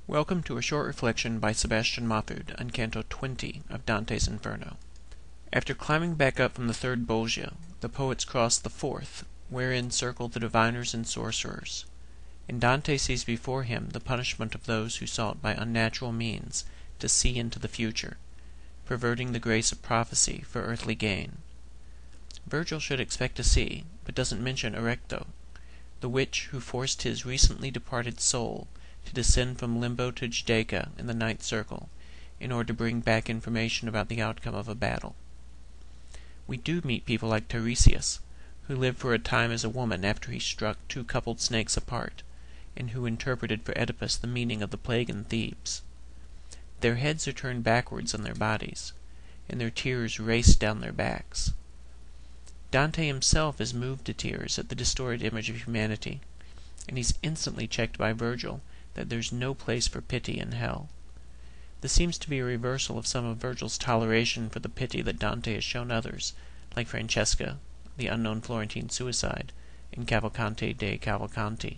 Welcome to a short reflection by Sebastian Mathud on Canto 20 of Dante's Inferno. After climbing back up from the third Bolgia, the poets cross the fourth, wherein circle the diviners and sorcerers, and Dante sees before him the punishment of those who sought by unnatural means to see into the future, perverting the grace of prophecy for earthly gain. Virgil should expect to see, but doesn't mention Erecto, the witch who forced his recently departed soul to descend from Limbo to Judaica in the ninth circle, in order to bring back information about the outcome of a battle. We do meet people like Tiresias, who lived for a time as a woman after he struck two coupled snakes apart, and who interpreted for Oedipus the meaning of the plague in Thebes. Their heads are turned backwards on their bodies, and their tears race down their backs. Dante himself is moved to tears at the distorted image of humanity, and he's instantly checked by Virgil that there's no place for pity in hell. This seems to be a reversal of some of Virgil's toleration for the pity that Dante has shown others, like Francesca, the unknown Florentine suicide, in Cavalcante dei Cavalcanti.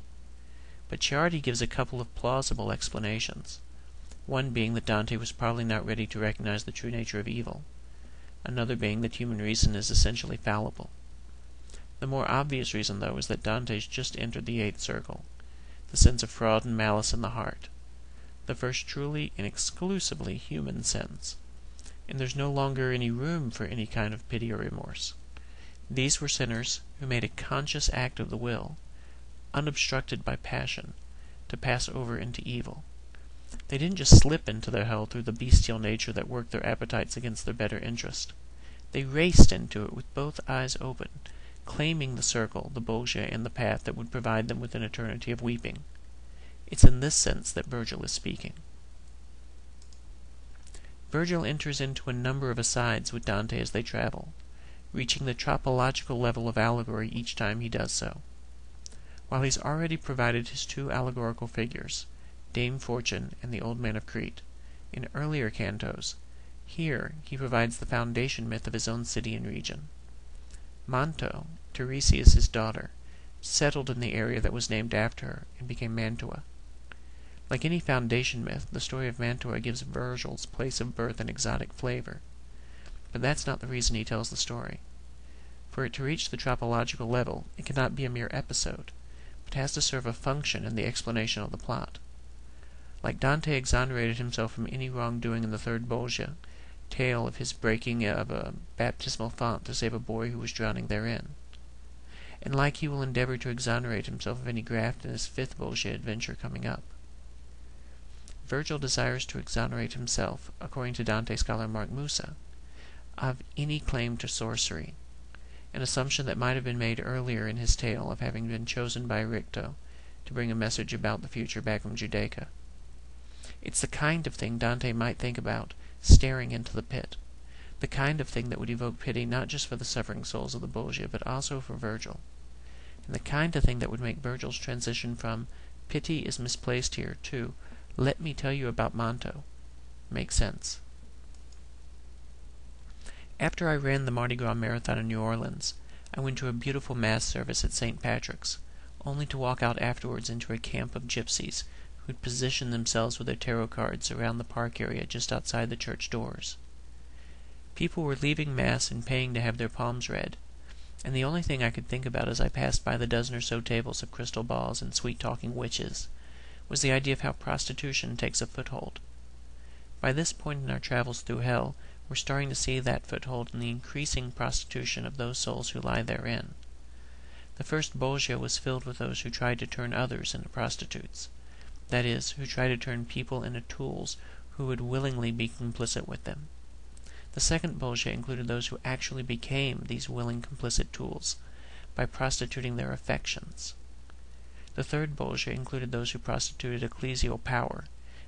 But Ciardi gives a couple of plausible explanations, one being that Dante was probably not ready to recognize the true nature of evil, another being that human reason is essentially fallible. The more obvious reason, though, is that Dante's just entered the eighth circle, the sense of fraud and malice in the heart, the first truly and exclusively human sense, and there's no longer any room for any kind of pity or remorse. These were sinners who made a conscious act of the will, unobstructed by passion, to pass over into evil. They didn't just slip into their hell through the bestial nature that worked their appetites against their better interest. They raced into it with both eyes open, claiming the circle, the Bolgia, and the path that would provide them with an eternity of weeping. It's in this sense that Virgil is speaking. Virgil enters into a number of asides with Dante as they travel, reaching the tropological level of allegory each time he does so. While he's already provided his two allegorical figures, Dame Fortune and the Old Man of Crete, in earlier cantos, here he provides the foundation myth of his own city and region. Mantua, Tiresias' daughter, settled in the area that was named after her and became Mantua. Like any foundation myth, the story of Mantua gives Virgil's place of birth an exotic flavor. But that's not the reason he tells the story. For it to reach the tropological level, it cannot be a mere episode, but has to serve a function in the explanation of the plot. Like Dante exonerated himself from any wrongdoing in the third Bolgia, tale of his breaking of a baptismal font to save a boy who was drowning therein, and like he will endeavor to exonerate himself of any graft in his fifth Bolgia adventure coming up. Virgil desires to exonerate himself, according to Dante scholar Mark Musa, of any claim to sorcery, an assumption that might have been made earlier in his tale of having been chosen by Erecto to bring a message about the future back from Judaica. It's the kind of thing Dante might think about staring into the pit, the kind of thing that would evoke pity not just for the suffering souls of the Bolgia, but also for Virgil, and the kind of thing that would make Virgil's transition from "pity is misplaced here" to "let me tell you about Manto" make sense. After I ran the Mardi Gras Marathon in New Orleans, I went to a beautiful mass service at St. Patrick's, only to walk out afterwards into a camp of gypsies who'd positioned themselves with their tarot cards around the park area just outside the church doors. People were leaving Mass and paying to have their palms read, and the only thing I could think about as I passed by the dozen or so tables of crystal balls and sweet-talking witches was the idea of how prostitution takes a foothold. By this point in our travels through hell, we're starting to see that foothold in the increasing prostitution of those souls who lie therein. The first Bolgia was filled with those who tried to turn others into prostitutes, that is, who tried to turn people into tools who would willingly be complicit with them. The second Bolgia included those who actually became these willing complicit tools by prostituting their affections. The third Bolgia included those who prostituted ecclesial power,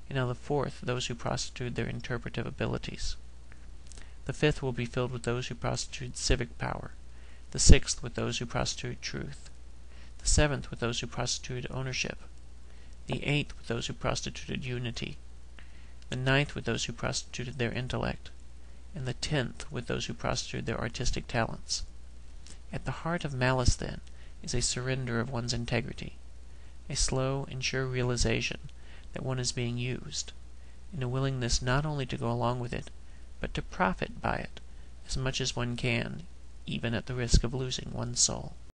and now the fourth those who prostituted their interpretive abilities. The fifth will be filled with those who prostituted civic power, the sixth with those who prostituted truth, the seventh with those who prostituted ownership, the eighth with those who prostituted unity, the ninth with those who prostituted their intellect, and the 10th with those who prostituted their artistic talents. At the heart of malice, then, is a surrender of one's integrity, a slow and sure realization that one is being used, and a willingness not only to go along with it, but to profit by it as much as one can, even at the risk of losing one's soul.